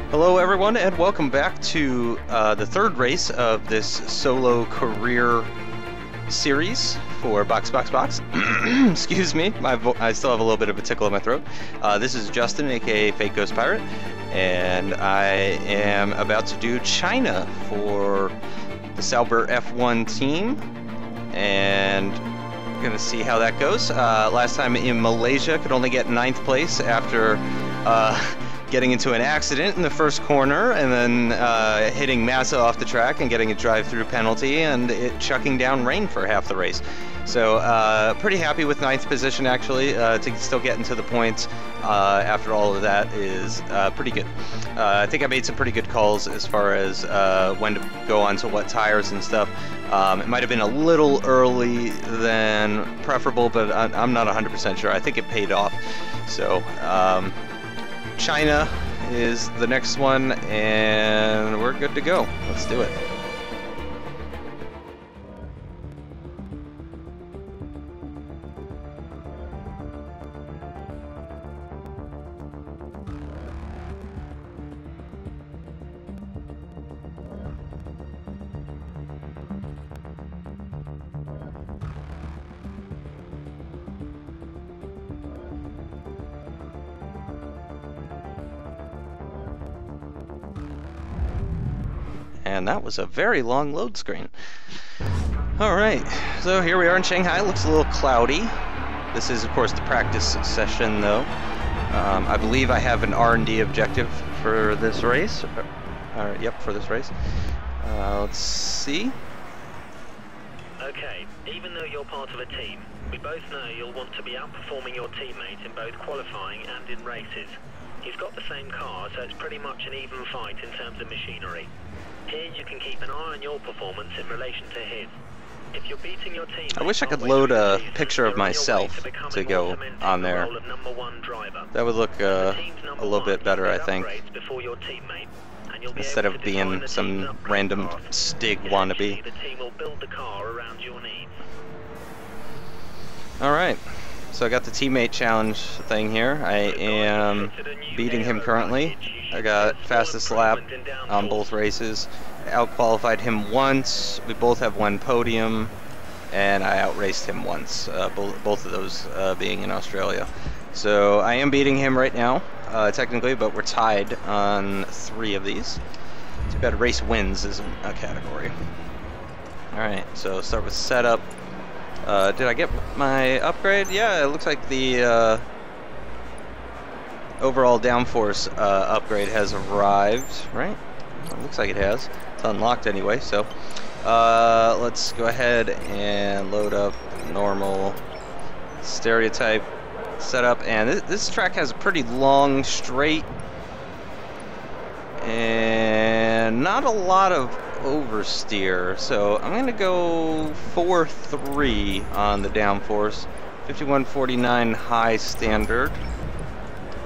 Hello everyone and welcome back to the third race of this solo career series for Box. Excuse me, I still have a little bit of a tickle in my throat. This is Justin, aka Fake Ghost Pirate, and I am about to do China for the Sauber F1 team, and we're gonna see how that goes. Last time in Malaysia, could only get 9th place after getting into an accident in the first corner and then hitting Massa off the track and getting a drive-through penalty and it chucking down rain for half the race. So pretty happy with 9th position actually. To still get into the points after all of that is pretty good. I think I made some pretty good calls as far as when to go on to what tires and stuff. It might have been a little early than preferable, but I'm not 100% sure. I think it paid off. So China is the next one, and we're good to go. Let's do it. And that was a very long load screen. Alright, so here we are in Shanghai. Looks a little cloudy. This is, of course, the practice session, though. I believe I have an R&D objective for this race. Yep, for this race. Let's see. Okay, even though you're part of a team, we both know you'll want to be outperforming your teammate in both qualifying and in races. He's got the same car, so it's pretty much an even fight in terms of machinery. Here you can keep an eye on your performance in relation to his. If you're beating your team, I wish I could load a picture of myself to go on there. That would look a little bit better, I think, instead of being some random Stig wannabe. Alright, so I got the teammate challenge thing here. I am beating him currently. I got fastest lap on both races. I out-qualified him once. We both have one podium, and I outraced him once. Both of those being in Australia. So I am beating him right now, technically, but we're tied on 3 of these. Too bad race wins isn't a category. Alright, so start with setup. Did I get my upgrade? Yeah, it looks like the overall downforce upgrade has arrived, right? It looks like it has. It's unlocked anyway, so let's go ahead and load up normal stereotype setup. And this track has a pretty long straight and not a lot of oversteer, so I'm gonna go 4.3 on the downforce, 51.49 high standard,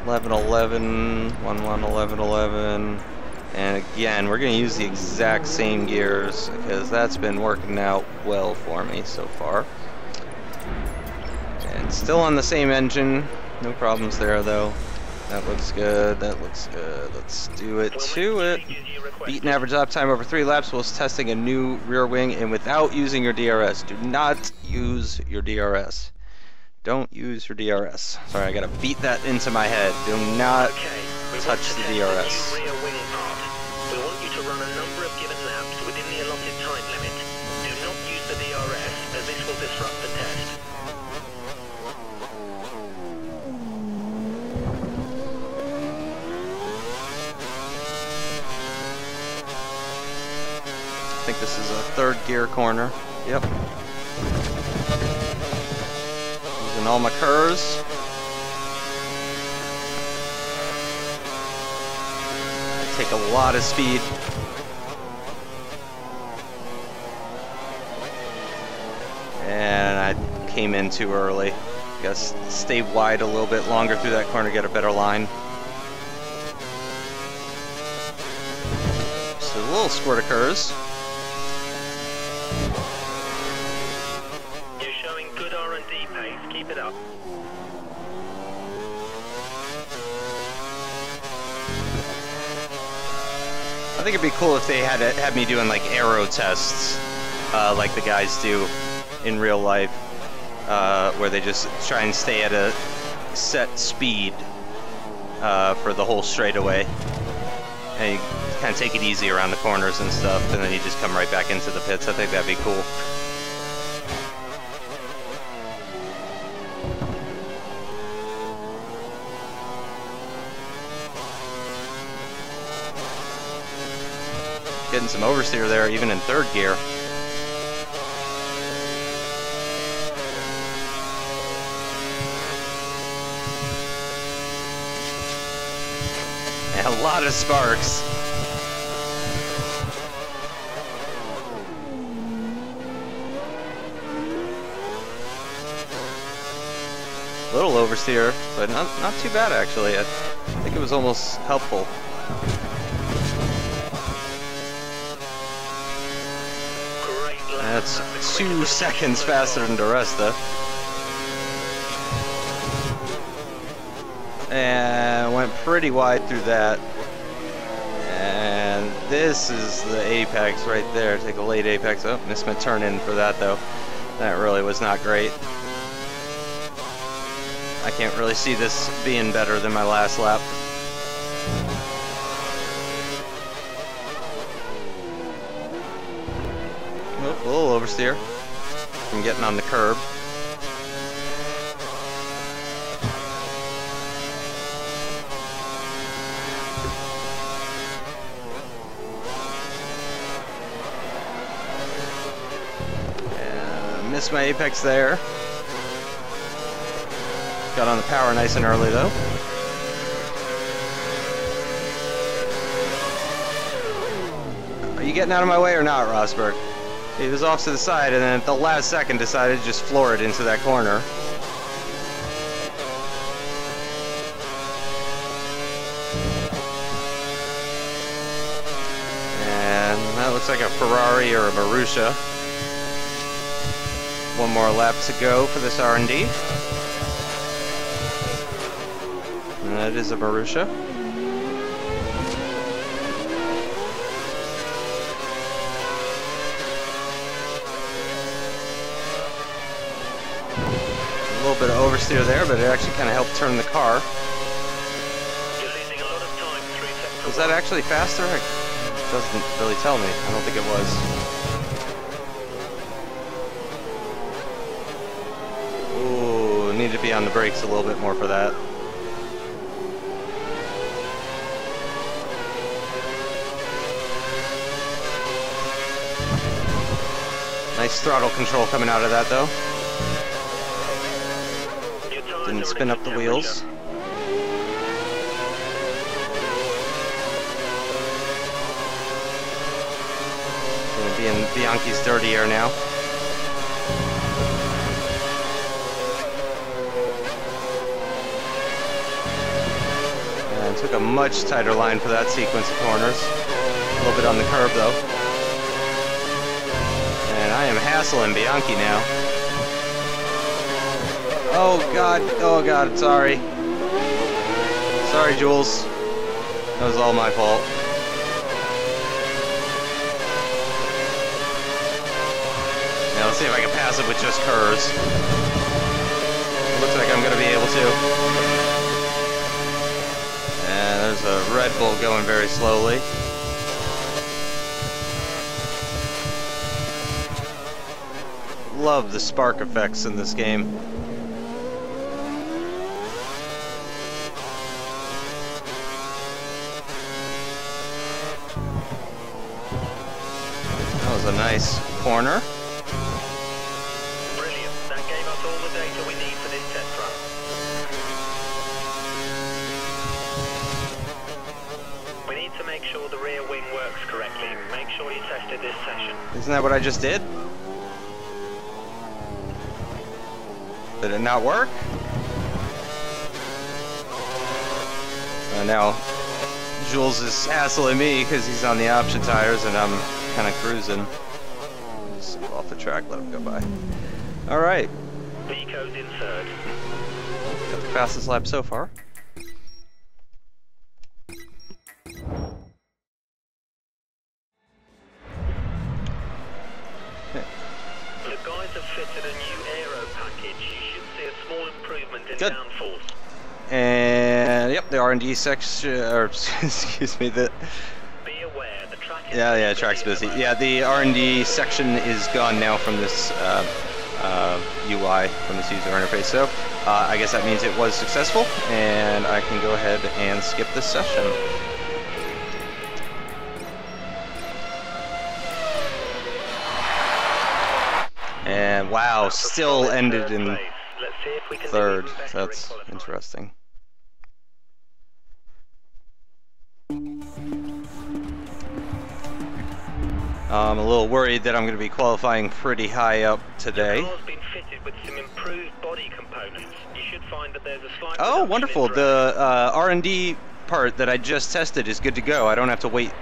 11.11, 11.11, and again we're gonna use the exact same gears because that's been working out well for me so far. And still on the same engine, no problems there though. That looks good, that looks good. Let's do it to it. Beat an average lap time over 3 laps whilst testing a new rear wing and without using your DRS. Do not use your DRS. Don't use your DRS. Sorry, I gotta beat that into my head. Do not touch the DRS. We want you to run a number of given laps within the allotted time limit. Do not use the DRS as this will disrupt the test. I think this is a 3rd gear corner. Yep. Using all my curves. I take a lot of speed. And I came in too early. Guess stay wide a little bit longer through that corner, get a better line. Just a little squirt of curves. You're showing good R&D pace. Keep it up. I think it'd be cool if they had me doing like aero tests, like the guys do in real life, where they just try and stay at a set speed for the whole straightaway, and you kind of take it easy around the corners and stuff, and then you just come right back into the pits. I think that'd be cool. Getting some oversteer there, even in third gear. And a lot of sparks. Little oversteer, but not too bad actually. I think it was almost helpful. That's 2 seconds faster than the rest though. And went pretty wide through that. And this is the apex right there. Take a late apex. Oh, missed my turn in for that though. That really was not great. I can't really see this being better than my last lap. A little oversteer from getting on the curb. And missed my apex there. Got on the power nice and early though. Are you getting out of my way or not, Rosberg? He was off to the side, and then at the last second decided to just floor it into that corner. And that looks like a Ferrari or a Marussia. One more lap to go for this R&D. And that is a Marussia. A little bit of oversteer there, but it actually kind of helped turn the car. Was that actually faster? It doesn't really tell me. I don't think it was. Ooh, need to be on the brakes a little bit more for that. Nice throttle control coming out of that though. Didn't spin up the wheels. Gonna be in Bianchi's dirty air now. And took a much tighter line for that sequence of corners. A little bit on the curb though. And I am hassling Bianchi now. Oh god, sorry. Sorry, Jules. That was all my fault. Now let's see if I can pass it with just curves. Looks like I'm gonna be able to. And there's a Red Bull going very slowly. Love the spark effects in this game. That was a nice corner. Brilliant. That gave us all the data we need for this test run. We need to make sure the rear wing works correctly. Make sure you tested this session. Isn't that what I just did? Did it not work? Now Jules is hassling me because he's on the option tires and I'm kind of cruising. Just go off the track, let him go by. Alright. Vico's in third. Got the fastest lap so far. Good. downforce. And yep, the R&D section, or excuse me, the Be aware, the track is yeah, track's busy. Yeah, the R&D section is gone now from this UI, from this user interface. So I guess that means it was successful, and I can go ahead and skip this session. And wow, still ended in third. That's interesting. I'm a little worried that I'm going to be qualifying pretty high up today. The car's been fitted with some improved body components. You should find that there's a slight Oh, reduction wonderful. in The drag. R&D part that I just tested is good to go. I don't have to wait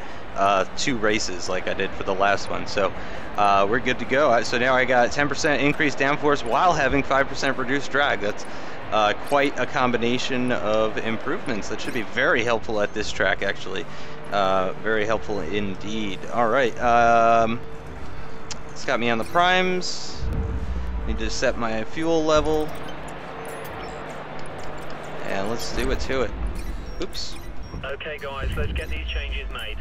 2 races like I did for the last one. So we're good to go. So now I got 10% increased downforce while having 5% reduced drag. That's quite a combination of improvements. That should be very helpful at this track, actually. Very helpful indeed. Alright, it's got me on the primes. Need to set my fuel level. And let's do it to it. Oops. Okay guys, let's get these changes made.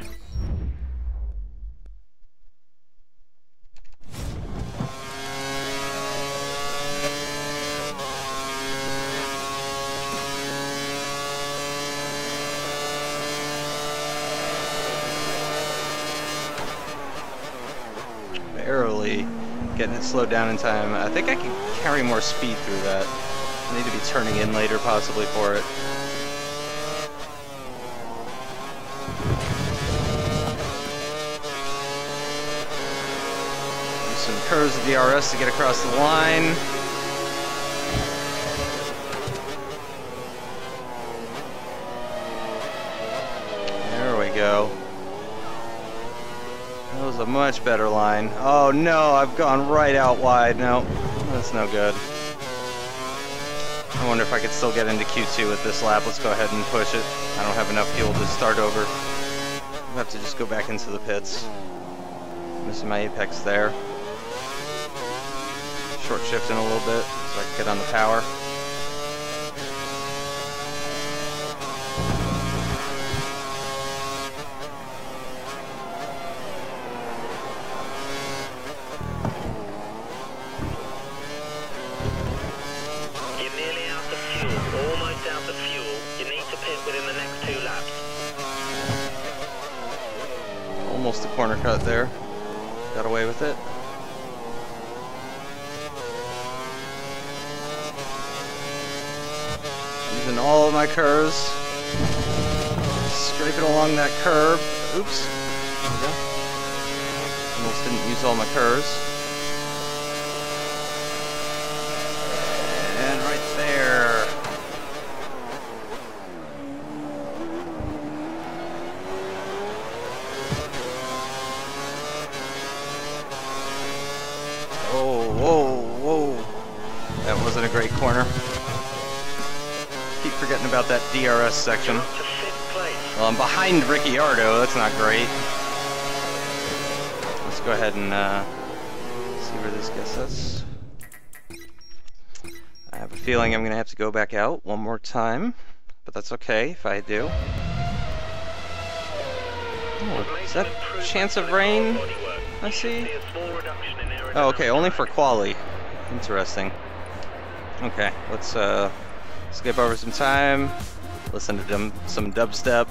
Barely getting it slowed down in time. I think I can carry more speed through that. I need to be turning in later possibly for it. Use some curves of DRS to get across the line. There we go. That was a much better line. Oh no, I've gone right out wide. No, that's no good. I wonder if I could still get into Q2 with this lap. Let's go ahead and push it. I don't have enough fuel to start over. I'll have to just go back into the pits. Missing my apex there. Short shifting a little bit so I can get on the power. Almost a corner cut there. Got away with it. Using all of my curves. Scraping along that curb. Oops. There we go. Almost didn't use all my curves. And right there. Whoa. That wasn't a great corner. Keep forgetting about that DRS section. Well, I'm behind Ricciardo. That's not great. Let's go ahead and see where this gets us. I have a feeling I'm going to have to go back out one more time, but that's okay if I do. Oh, is that chance of rain? I see. Oh, okay, only for quali. Interesting. Okay, let's skip over some time. Listen to some dubstep.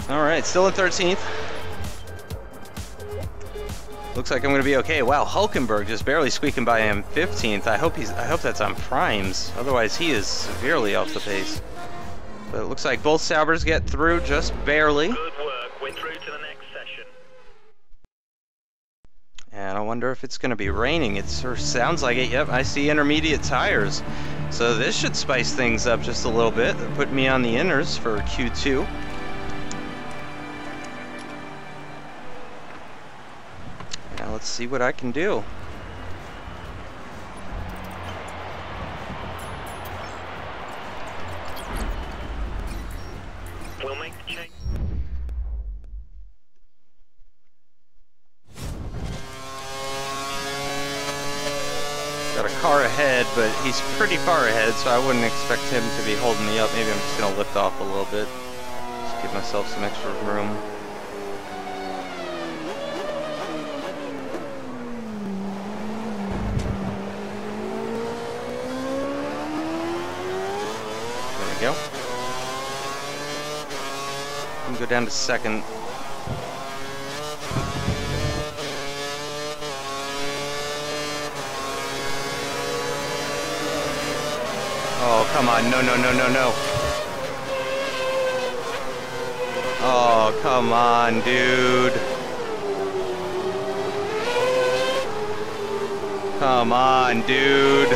All right, still in 13th. Looks like I'm going to be okay. Wow, Hulkenberg just barely squeaking by him 15th. I hope that's on primes. Otherwise, he is severely off the pace. But it looks like both Saubers get through just barely. Good work. We're through to the next session. And I wonder if it's going to be raining. It sort of sounds like it. Yep, I see intermediate tires. So this should spice things up just a little bit. Put me on the inners for Q2. Now let's see what I can do. ahead, but he's pretty far ahead, so I wouldn't expect him to be holding me up. Maybe I'm just going to lift off a little bit. Just give myself some extra room. There we go. I can go down to second. Oh, come on. No, no, no, no, no. Oh, come on, dude. Come on, dude.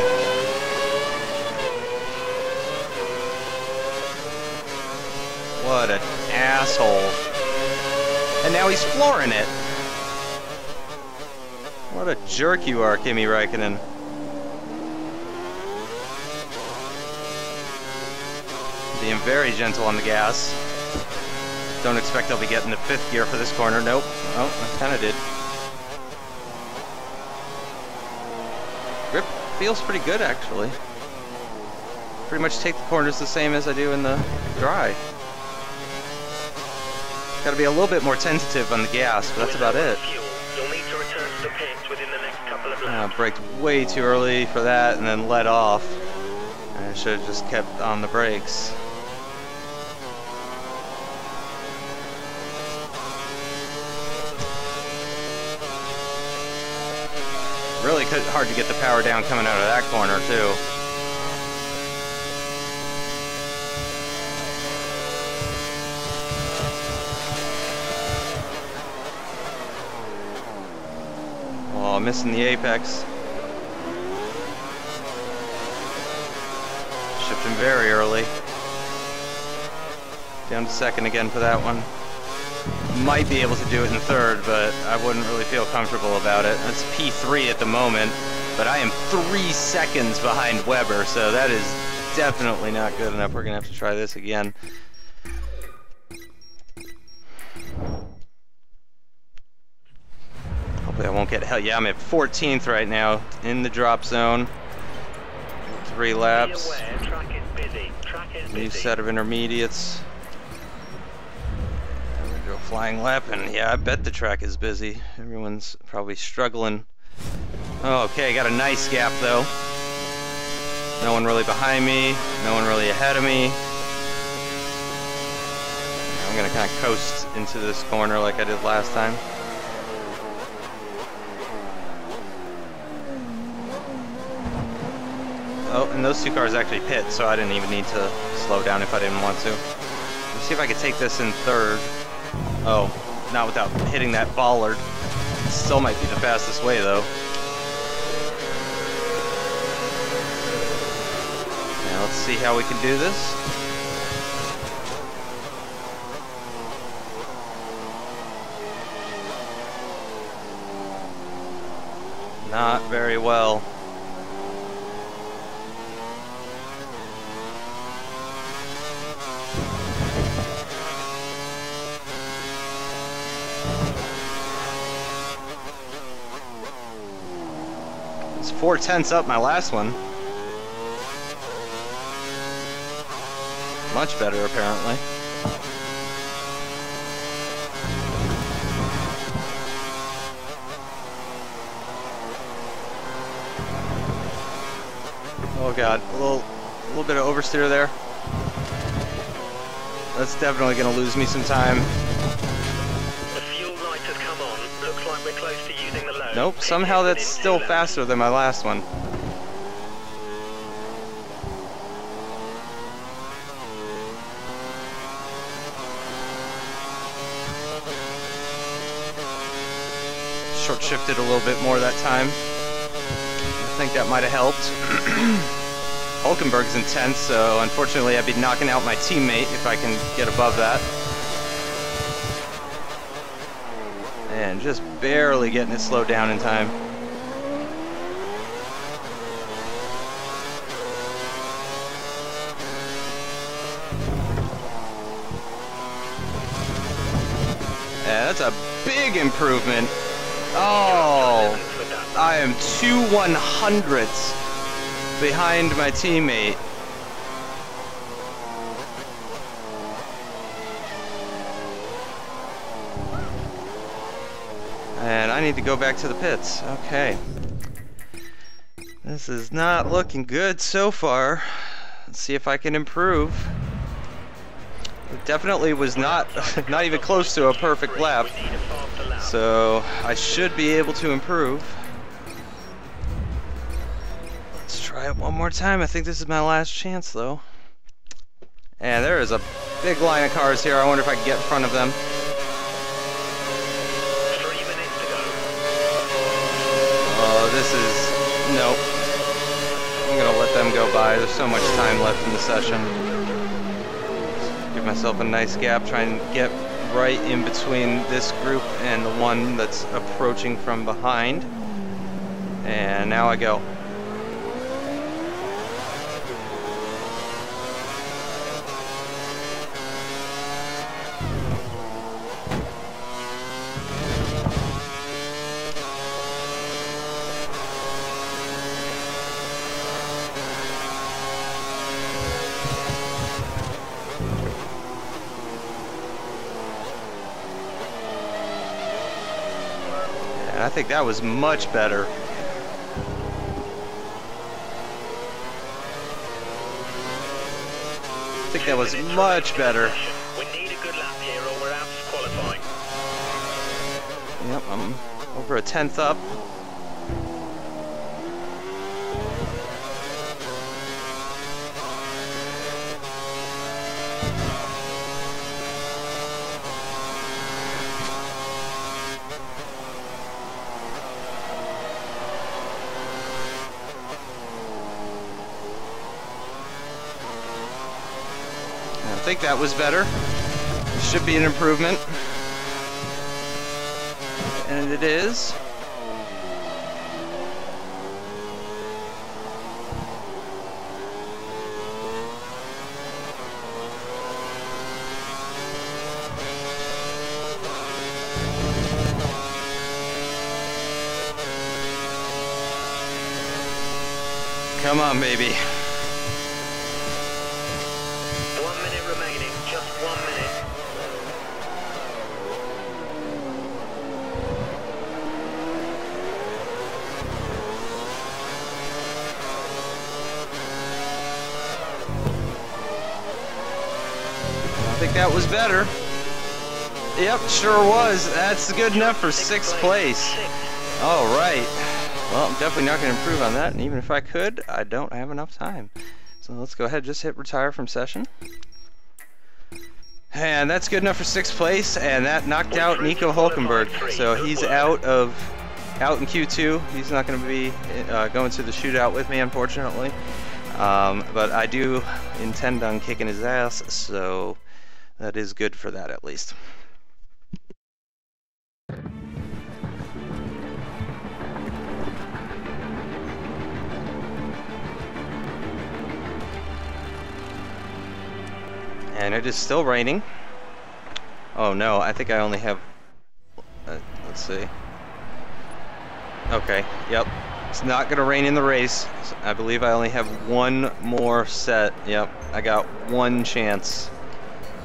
What an asshole. And now he's flooring it. What a jerk you are, Kimi Räikkönen. Being very gentle on the gas. Don't expect I'll be getting the 5th gear for this corner. Nope. Oh, I kind of did. Grip feels pretty good, actually. Pretty much take the corners the same as I do in the dry. Gotta be a little bit more tentative on the gas, but that's about it. You'll need to return to the pits within the next couple of laps. Braked way too early for that and then let off. I should have just kept on the brakes. Really hard to get the power down coming out of that corner, too. Oh, missing the apex. Shifting very early. Down to second again for that one. Might be able to do it in third, but I wouldn't really feel comfortable about it. That's P3 at the moment, but I am 3 seconds behind Weber, so that is definitely not good enough. We're gonna have to try this again. Hopefully I won't get hell. Yeah, I'm at 14th right now in the drop zone. 3 laps. New set of intermediates. Flying lap, and yeah, I bet the track is busy. Everyone's probably struggling. Oh, okay, got a nice gap though. No one really behind me, no one really ahead of me. I'm gonna kind of coast into this corner like I did last time. Oh, and those 2 cars actually pit, so I didn't even need to slow down if I didn't want to. Let's see if I could take this in third. Oh, not without hitting that bollard. Still might be the fastest way, though. Now let's see how we can do this. Not very well. It's 4/10 up my last one. Much better, apparently. Oh god, a little bit of oversteer there. That's definitely gonna lose me some time. The fuel light has come on. Looks like we're close to using the load. Nope, somehow that's still faster than my last one. Short shifted a little bit more that time. I think that might have helped. Hulkenberg's intense, so unfortunately I'd be knocking out my teammate if I can get above that. And just barely getting it slowed down in time. Yeah, that's a big improvement. Oh, I am 2/100ths behind my teammate. And I need to go back to the pits. Okay. This is not looking good so far. Let's see if I can improve. It definitely was not even close to a perfect lap. So I should be able to improve. Let's try it one more time. I think this is my last chance though. And there is a big line of cars here. I wonder if I can get in front of them. Oh, this is... nope. I'm gonna let them go by. There's so much time left in the session. Give myself a nice gap, try and get right in between this group and the one that's approaching from behind. And now I go. I think that was much better. I think that was much better. We need a good lap here or we're out of qualifying. Yep, I'm over a tenth up. I think that was better. It should be an improvement. And it is. Come on, baby. 1 minute remaining, just 1 minute. I think that was better. Yep, sure was. That's good enough for 6th place. All right. Well, I'm definitely not going to improve on that, and even if I could, I don't have enough time. So let's go ahead and just hit retire from session. And that's good enough for 6th place, and that knocked out Nico Hulkenberg. So he's out in Q2. He's not going to be going to the shootout with me, unfortunately. But I do intend on kicking his ass, so that is good for that at least. And it is still raining. Oh no, I think I only have, let's see. Okay, yep. It's not gonna rain in the race. I believe I only have one more set. Yep, I got one chance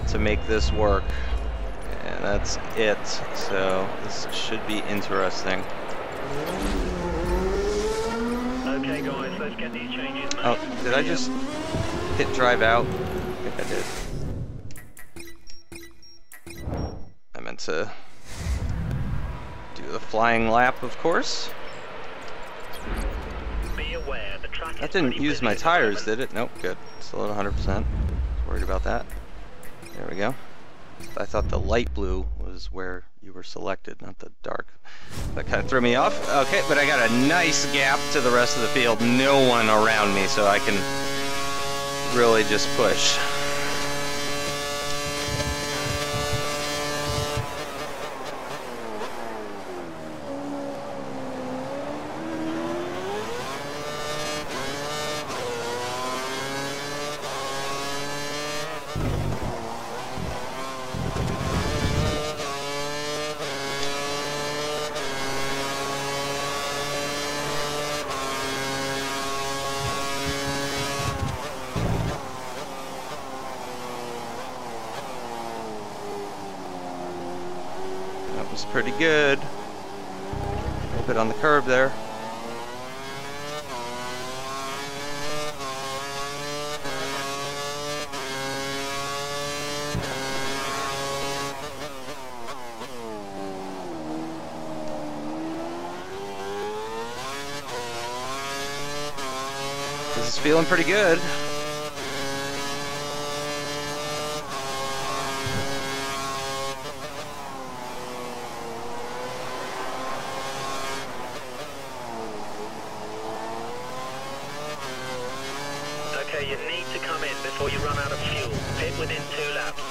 to make this work. And that's it. So this should be interesting. Okay guys, let's get these changes made. Oh, did I just hit drive out? I think I did. I meant to do the flying lap, of course. Be aware, the track That didn't use my tires, did it? Nope, good. Still at 100%. Worried about that. There we go. I thought the light blue was where you were selected, not the dark. That kind of threw me off. Okay, but I got a nice gap to the rest of the field. No one around me, so I can really just push. That was pretty good. A little bit on the curb there. This is feeling pretty good. Okay, you need to come in before you run out of fuel. Pit within 2 laps.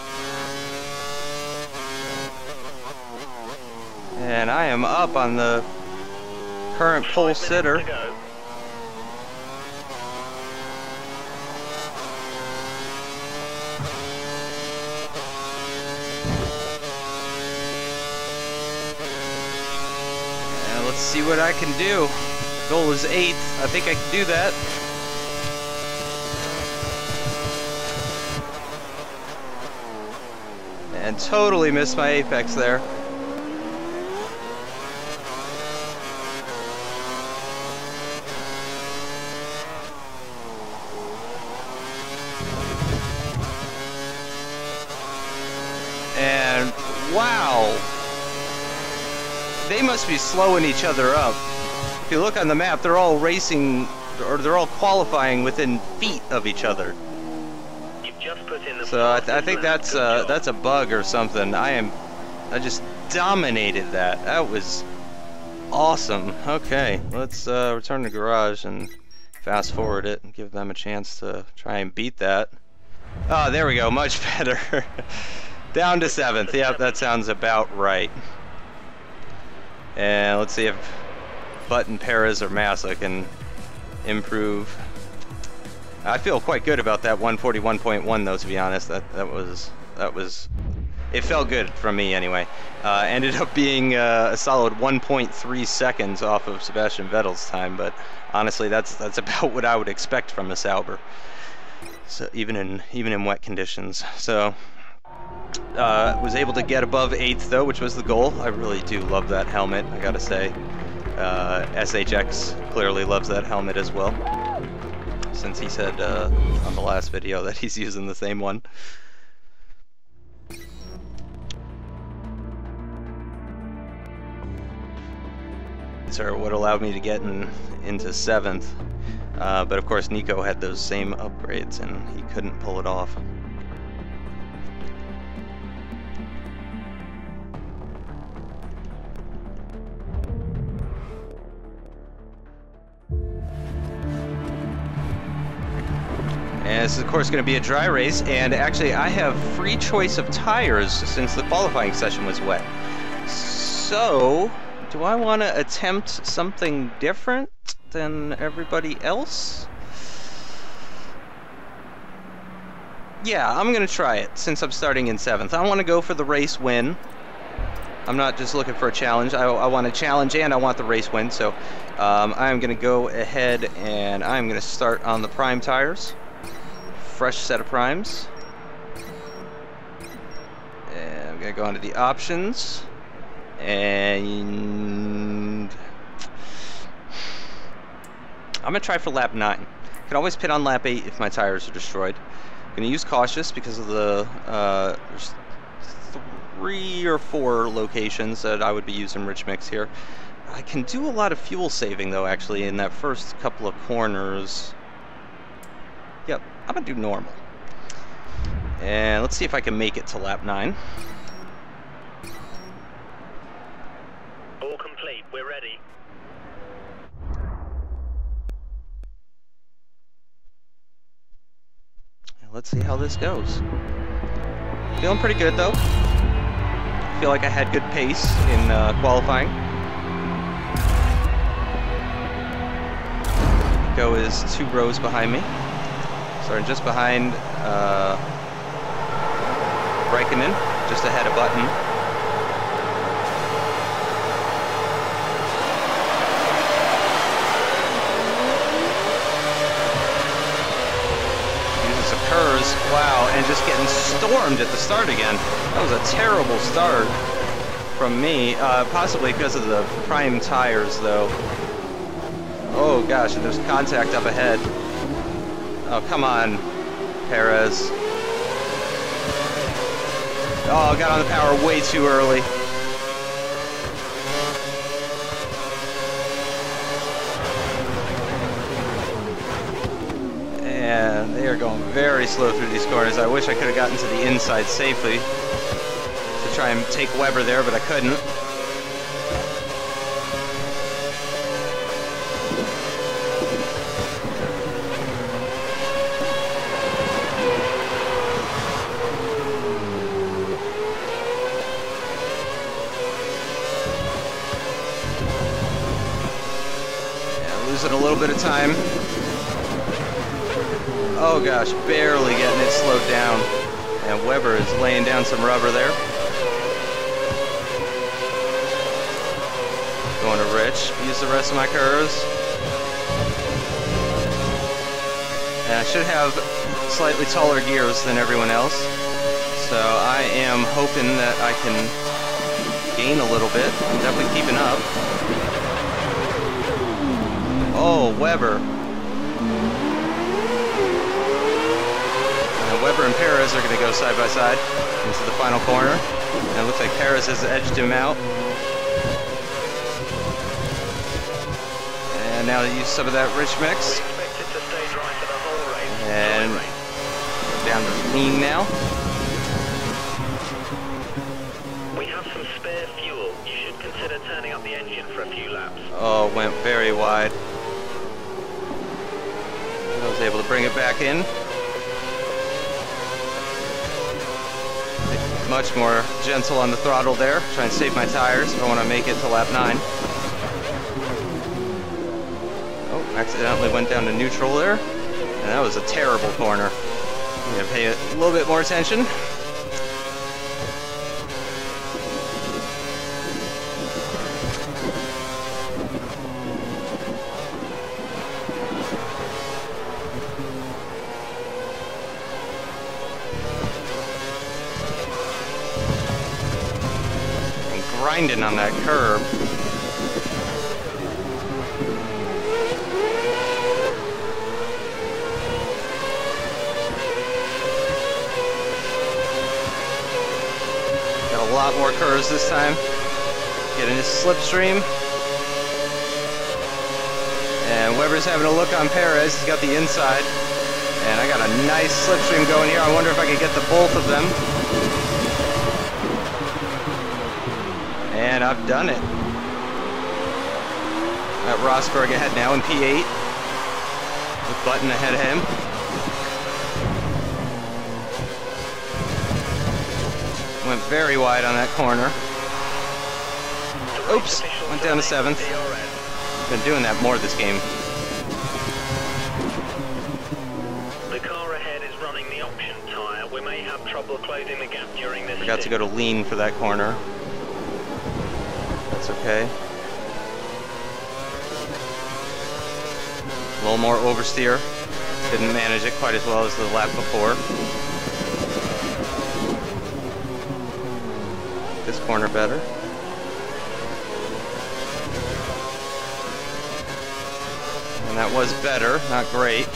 And I am up on the current pole sitter. Let's see what I can do. Goal is 8th. I think I can do that. And totally missed my apex there. And wow! They must be slowing each other up. If you look on the map, they're all racing, or they're all qualifying within feet of each other. You've just put in the So I think that's a bug or something. I just dominated that. That was awesome. Okay, let's return to garage and fast forward it and give them a chance to try and beat that. Oh, there we go. Much better. Down to 7th. Yep, that sounds about right. And let's see if Button, Perez, or Massa can improve. I feel quite good about that 141.1 though, to be honest. That was it felt good from me anyway. Ended up being a solid 1.3 seconds off of Sebastian Vettel's time, but honestly that's about what I would expect from a Sauber. So even in wet conditions. So was able to get above 8th though, which was the goal. I really do love that helmet, I gotta say. SHX clearly loves that helmet as well, since he said on the last video that he's using the same one. These are what allowed me to get into 7th, but of course Nico had those same upgrades and he couldn't pull it off. And this is of course going to be a dry race, and actually I have free choice of tires since the qualifying session was wet. So, do I want to attempt something different than everybody else? Yeah, I'm going to try it since I'm starting in 7th. I want to go for the race win. I'm not just looking for a challenge. I want a challenge and I want the race win. So I'm going to go ahead and I'm going to start on the prime tires. Fresh set of primes. And I'm going to go onto the options. And I'm going to try for lap 9. Can always pit on lap 8 if my tires are destroyed. I'm going to use cautious because of the there's 3 or 4 locations that I would be using rich mix here. I can do a lot of fuel saving though actually in that first couple of corners. Yep, I'm going to do normal. And let's see if I can make it to lap 9. All complete, we're ready. Let's see how this goes. Feeling pretty good though. Feel like I had good pace in qualifying. Nico is 2 rows behind me. Starting just behind Raikkonen, just ahead of Button. Uses a curse, wow, and just getting stormed at the start again. That was a terrible start. from me, possibly because of the prime tires, though. Oh gosh, there's contact up ahead. Oh, come on, Perez. Oh, got on the power way too early. And they are going very slow through these corners. I wish I could have gotten to the inside safely to try and take Weber there, but I couldn't. Losing a little bit of time. Oh gosh, barely getting it slowed down. And Weber is laying down some rubber there. Going to Rich. Use the rest of my curves. And I should have slightly taller gears than everyone else. So I am hoping that I can gain a little bit. I'm definitely keeping up. Oh, Weber. And Weber and Perez are going to go side by side into the final corner. And it looks like Perez has edged him out. And now they use some of that rich mix. And down to lean now. We have some spare fuel. You should consider turning up the engine for a few laps. Oh, went very wide. I was able to bring it back in. Much more gentle on the throttle there. Try and save my tires if I want to make it to lap 9. Oh, accidentally went down to neutral there. And that was a terrible corner. I'm going to pay a little bit more attention. Grinding on that curb. Got a lot more curves this time. Getting his slipstream. And Weber's having a look on Perez. He's got the inside. And I got a nice slipstream going here. I wonder if I could get the both of them. And I've done it. Got Rosberg ahead now in P8. With Button ahead of him. Went very wide on that corner. Oops, went down to 7th. Been doing that more this game. The car ahead is running the option tyre. We may have trouble closing the gap during this. Forgot to go to lean for that corner. That's okay. A little more oversteer. Didn't manage it quite as well as the lap before. This corner better. And that was better, not great.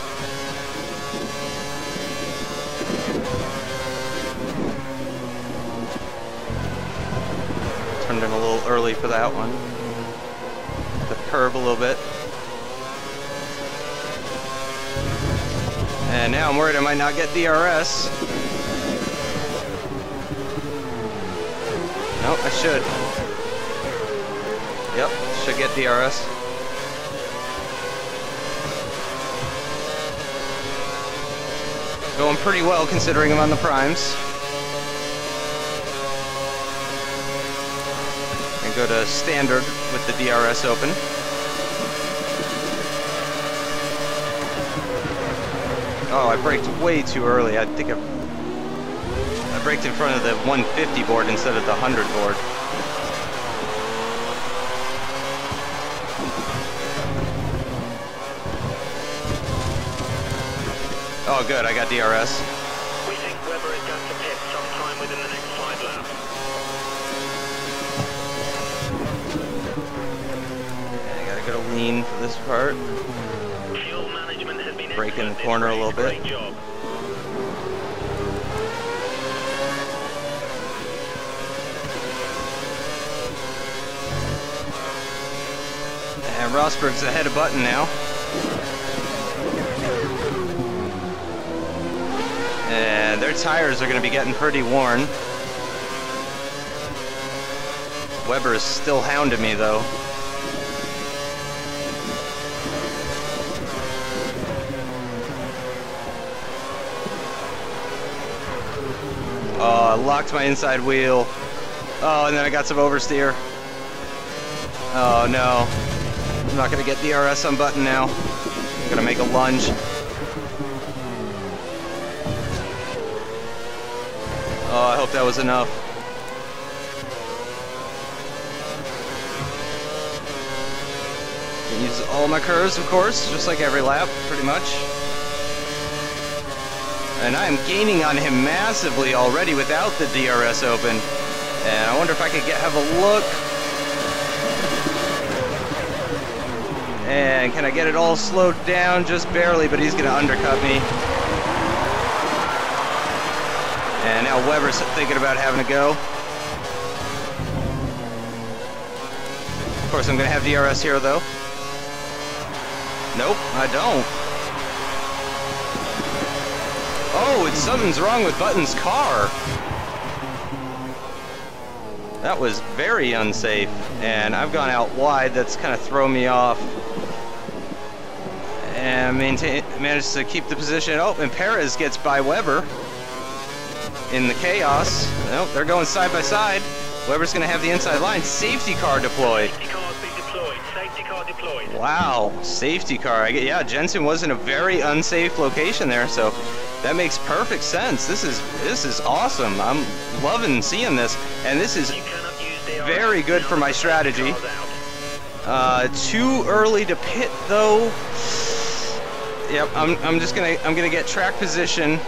Turned in a little early for that one. The curve a little bit. And now I'm worried I might not get DRS. Nope, I should. Yep, should get DRS. Going pretty well considering I'm on the primes. And go to standard with the DRS open. Oh, I braked way too early. I think I braked in front of the 150 board instead of the 100 board. Oh, good. I got DRS. We think Weber is going to pit sometime within the next 5 laps. most part. Fuel management has been Breaking the excellent corner a this little race. bit. Great job. And Rosberg's ahead of Button now. And their tires are going to be getting pretty worn. Weber is still hounding me though. Oh, I locked my inside wheel. Oh, and then I got some oversteer. Oh no. I'm not gonna get DRS on Button now. I'm gonna make a lunge. Oh, I hope that was enough. Use all my curves, of course, just like every lap, pretty much. And I am gaining on him massively already without the DRS open. And I wonder if I could have a look. And can I get it all slowed down? Just barely, but he's going to undercut me. And now Weber's thinking about having a go. Of course, I'm going to have DRS here, though. Nope, I don't. Oh, something's wrong with Button's car. That was very unsafe, and I've gone out wide. That's kind of thrown me off. And managed to keep the position. Oh, and Perez gets by Weber in the chaos. Nope, they're going side by side. Weber's going to have the inside line. Safety car deployed. Safety car's been deployed. Safety car deployed. Wow, safety car. Yeah, Jensen was in a very unsafe location there, so that makes perfect sense. This is awesome. I'm loving seeing this, and this is very good for my strategy. Too early to pit though. Yep, I'm gonna get track position.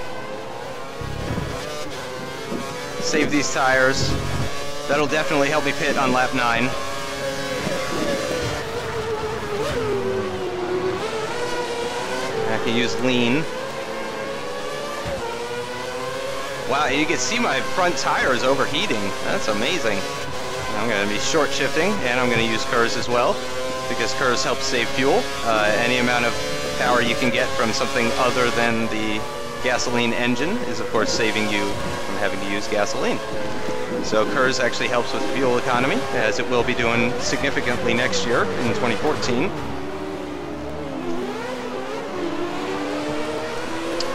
Save these tires. That'll definitely help me pit on lap 9. I can use lean. Wow, you can see my front tire is overheating. That's amazing. I'm going to be short shifting, and I'm going to use KERS as well, because KERS helps save fuel. Any amount of power you can get from something other than the gasoline engine is, of course, saving you from having to use gasoline. So KERS actually helps with fuel economy, as it will be doing significantly next year in 2014.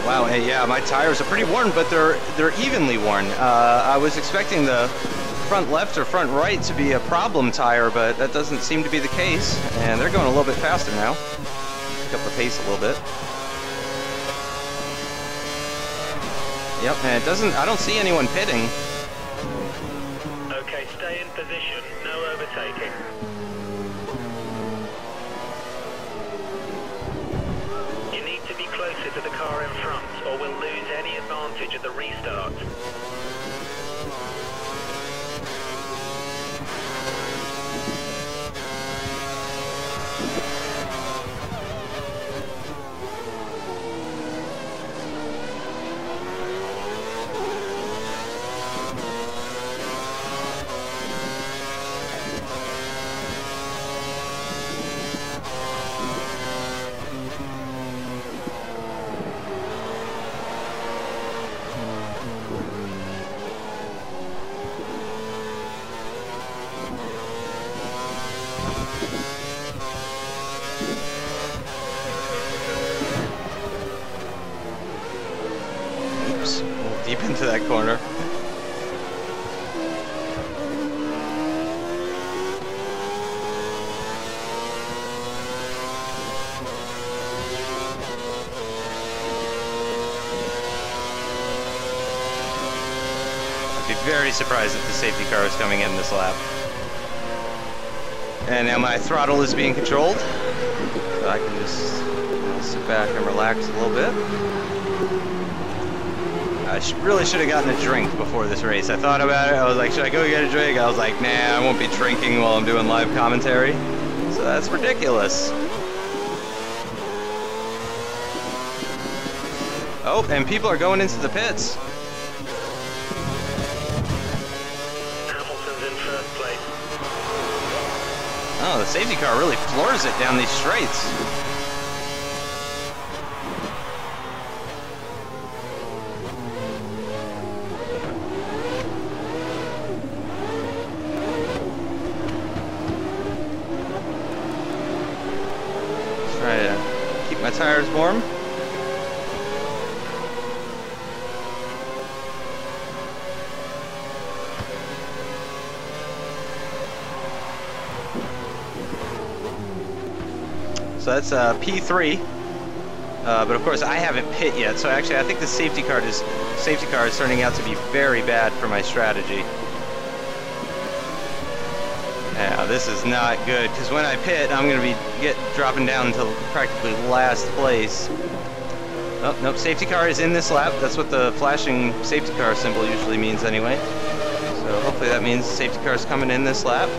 Wow, yeah, my tires are pretty worn, but they're evenly worn. I was expecting the front left or front right to be a problem tire, but that doesn't seem to be the case. And they're going a little bit faster now. Pick up the pace a little bit. Yep, and I don't see anyone pitting. Okay, stay in position. No overtaking. You need to be closer to the car in front, or we'll lose any advantage at the restart. Deep into that corner. I'd be very surprised if the safety car is coming in this lap. And now my throttle is being controlled, so I can just sit back and relax a little bit. I really should have gotten a drink before this race. I thought about it. I was like, should I go get a drink? I was like, nah, I won't be drinking while I'm doing live commentary. So that's ridiculous. Oh, and people are going into the pits. Hamilton's in first place. Oh, the safety car really floors it down these straights. Try to keep my tires warm. So that's P3, but of course I haven't pit yet. So actually, I think the safety car is turning out to be very bad for my strategy. Yeah, this is not good because when I pit, I'm going to be dropping down to practically last place. Oh, nope, safety car is in this lap. That's what the flashing safety car symbol usually means anyway. So hopefully that means safety car is coming in this lap.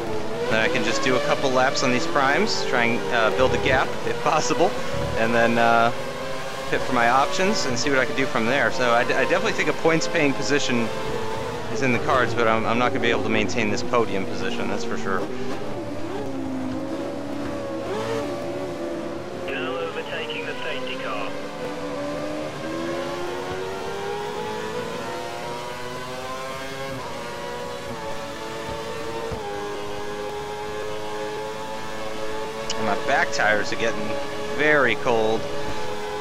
Then I can just do a couple laps on these primes, try and build a gap if possible, and then pit for my options and see what I can do from there. So I definitely think a points-paying position is in the cards, but I'm not going to be able to maintain this podium position, that's for sure. Now overtaking the safety car. My back tires are getting very cold.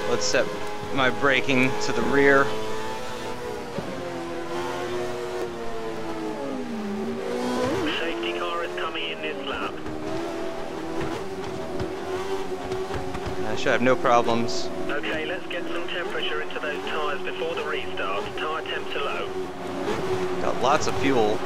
Let's set my braking to the rear. Safety car is coming in this lap. I should have no problems. Okay, let's get some temperature into those tyres before the restart. Tyre temps are low. Got lots of fuel.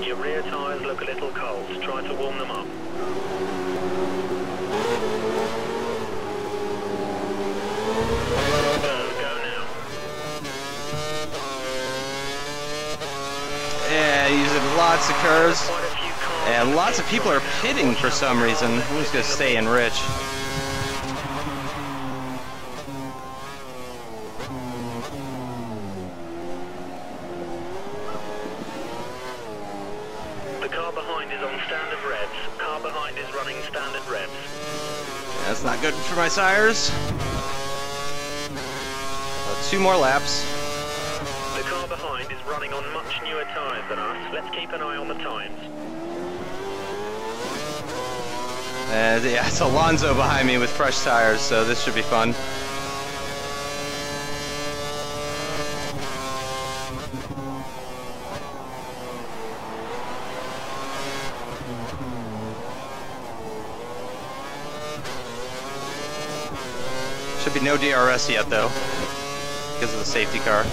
Your rear tyres look a little cold. Try to warm them up. Go now. Yeah, using lots of curves. Quite a few cars. And lots of people are pitting for some reason. I'm just going to stay in rich. The car behind is on standard revs. Car behind is running standard revs. That's not good for my tires. 2 more laps. The car behind is running on much newer tyres than us. Let's keep an eye on the times. Yeah, it's Alonso behind me with fresh tires, so this should be fun. Should be no DRS yet, though, because of the safety car.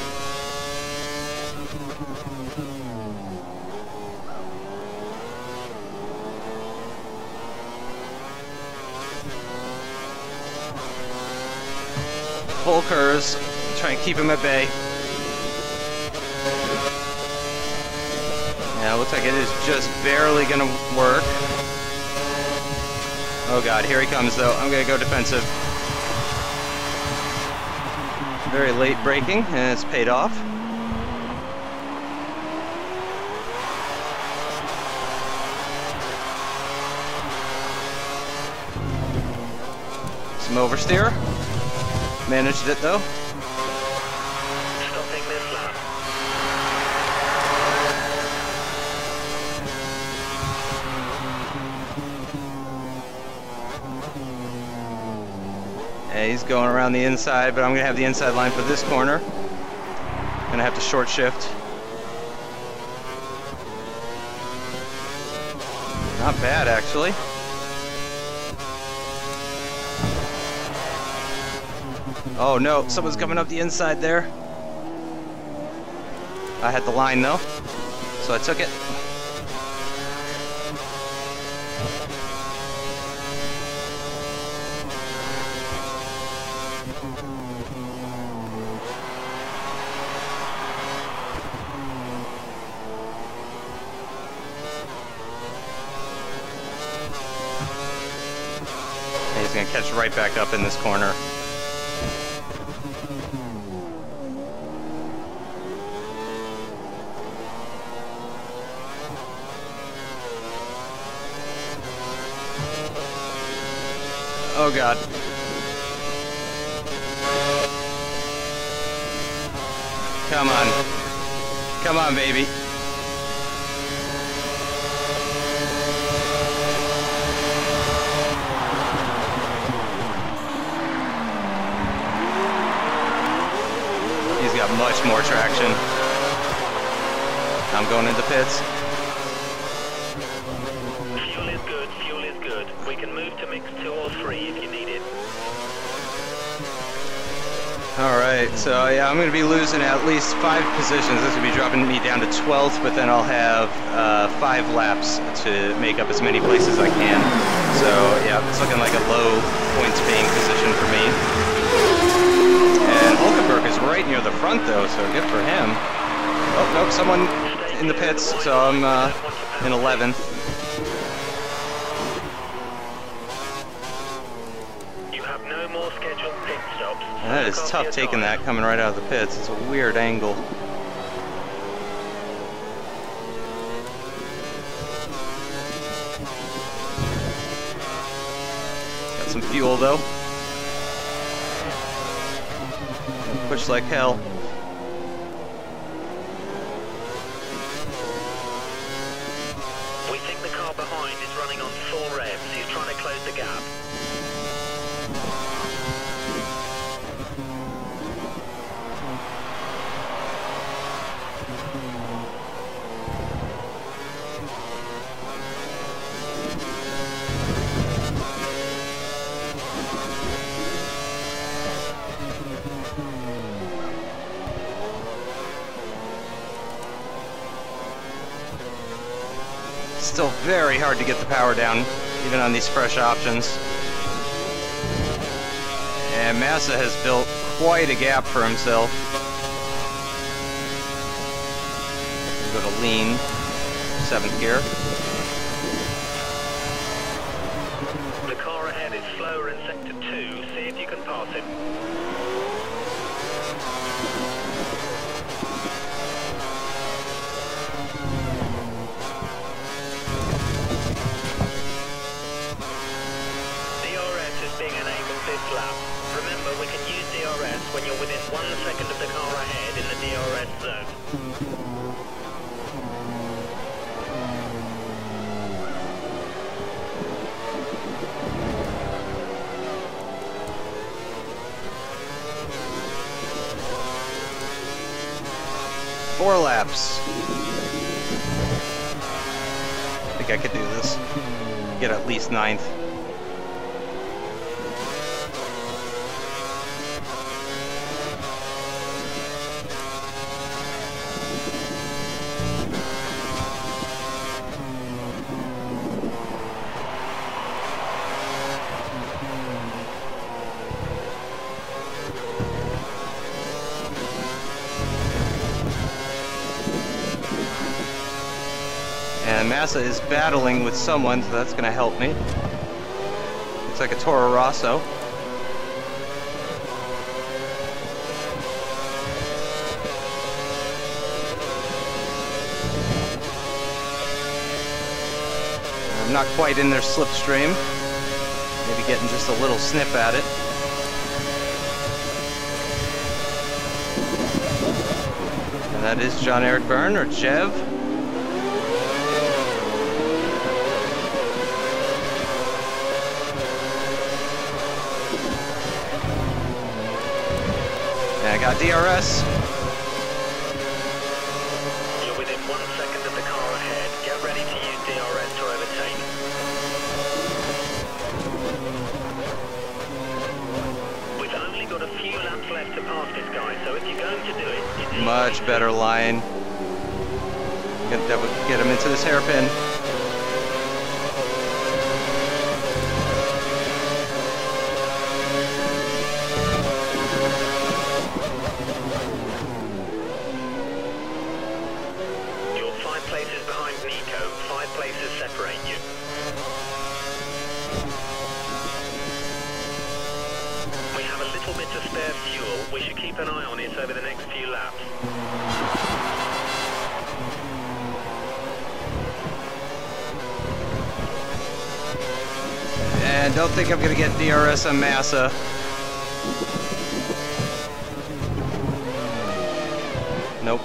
Full curves, try and keep him at bay. Yeah, looks like it is just barely gonna work. Oh god, here he comes though. I'm gonna go defensive. Very late braking, and it's paid off. Some oversteer. Managed it though. Stopping this lap. Yeah, he's going around the inside, but I'm gonna have the inside line for this corner. Gonna have to short shift. Not bad, actually. Oh no, someone's coming up the inside there. I had the line though, so I took it. gonna catch right back up in this corner. Oh god. Come on. Come on, baby. He's got much more traction. I'm going into pits. Fuel is good, fuel is good. We can move to mix 2 or 3 if you need it. Alright, so yeah, I'm going to be losing at least 5 positions. This will be dropping me down to 12th, but then I'll have 5 laps to make up as many places as I can. So yeah, it's looking like a low points paying position for me. And Hulkenberg is right near the front though, so good for him. Oh, nope, someone in the pits, so I'm in 11th. That is tough taking that coming right out of the pits. It's a weird angle. Got some fuel though. Push like hell. We think the car behind is running on full revs. He's trying to close the gap. Still very hard to get the power down, even on these fresh options. And Massa has built quite a gap for himself. Go to lean, 7th gear. The car ahead is slower in sector 2. See if you can pass him. Lap. Remember, we can use DRS when you're within 1 second of the car ahead in the DRS zone. Four laps. I think I could do this. Get at least 9th. And Massa is battling with someone, so that's going to help me. Looks like a Toro Rosso. I'm not quite in their slipstream. Maybe getting just a little snip at it. And that is John-Eric Byrne, or Jev. I got DRS. You're within 1 second of the car ahead. Get ready to use DRS to overtake. We've only got a few laps left to pass this guy, so if you're going to do it, it's much better line. That would get him into this hairpin. little bit of spare fuel. We should keep an eye on it over the next few laps. And don't think I'm going to get DRS on Massa. Nope.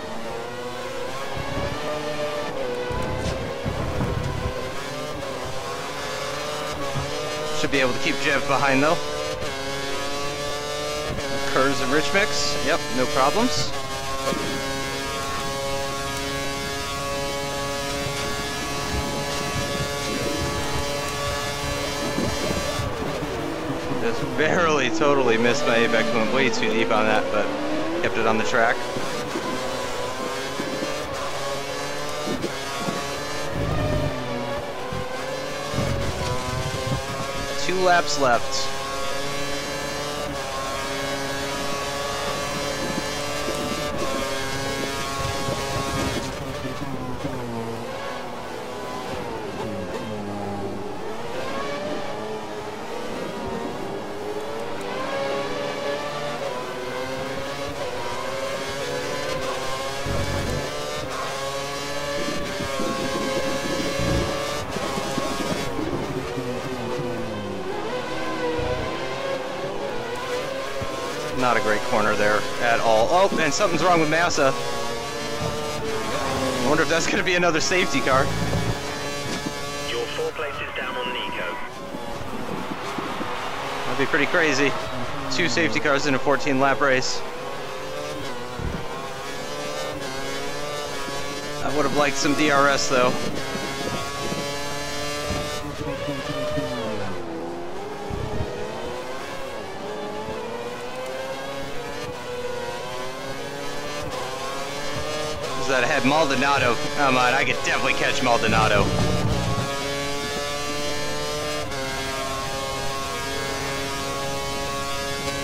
Should be able to keep Jev behind though. Curves and rich mix. Yep, no problems. Just barely totally missed my apex, went way too deep on that, but kept it on the track. Two laps left. Not a great corner there at all. Oh, and something's wrong with Massa. I wonder if that's going to be another safety car. You're 4 places down on Nico. That'd be pretty crazy. 2 safety cars in a 14-lap race. I would have liked some DRS though. That I had Maldonado. Come on, I could definitely catch Maldonado.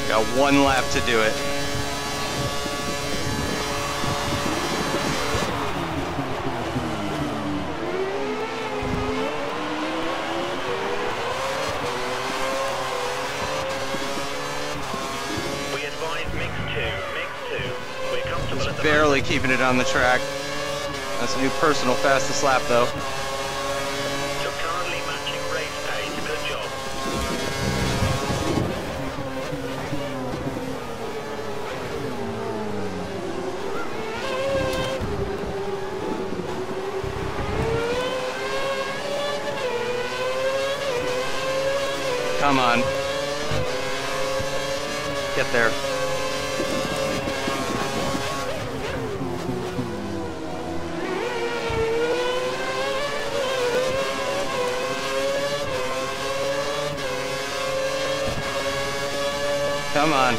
Got 1 lap to do it. We advise mix 2. We're comfortable at the Barely keeping it on the track. That's a new personal fastest lap though. You're currently matching race pace. Good job. Come on. Get there. Come on.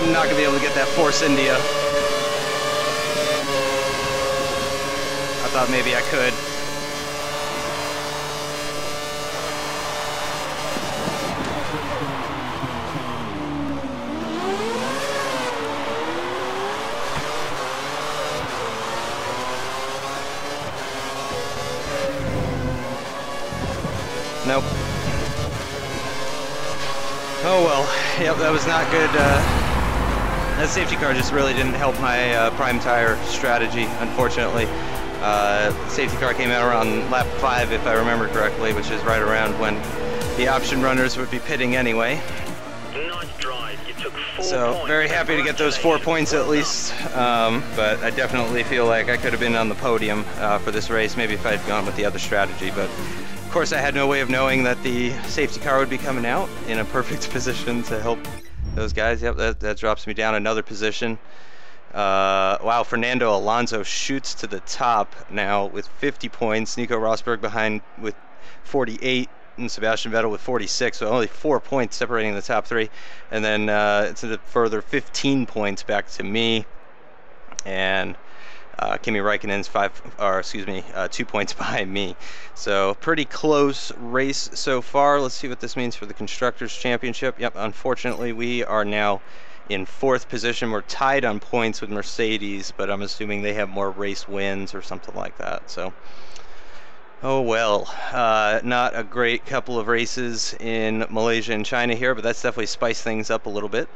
I'm not going to be able to get that Force India. I thought maybe I could. Nope. Oh well. Yep, that was not good. That safety car just really didn't help my prime tire strategy, unfortunately. Safety car came out around lap 5, if I remember correctly, which is right around when the option runners would be pitting anyway. Nice drive. You took 4 So points. very happy to get those 4 points at least. But I definitely feel like I could have been on the podium for this race, maybe if I'd gone with the other strategy. But of course I had no way of knowing that the safety car would be coming out in a perfect position to help those guys. Yep, that drops me down another position. Wow, Fernando Alonso shoots to the top now with 50 points. Nico Rosberg behind with 48. and Sebastian Vettel with 46, so only 4 points separating the top three. And then it's a further 15 points back to me. And Kimi Raikkonen's 2 points behind me. So pretty close race so far. Let's see what this means for the Constructors' Championship. Yep, unfortunately we are now in 4th position. We're tied on points with Mercedes, but I'm assuming they have more race wins or something like that. So, oh well, not a great couple of races in Malaysia and China here, but that's definitely spiced things up a little bit.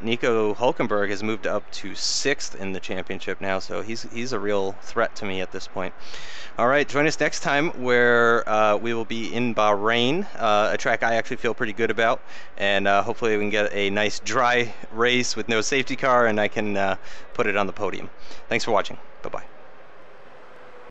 Nico Hulkenberg has moved up to 6th in the championship now, so he's a real threat to me at this point. All right, join us next time where we will be in Bahrain, a track I actually feel pretty good about, and hopefully we can get a nice dry race with no safety car, and I can put it on the podium. Thanks for watching. Bye-bye.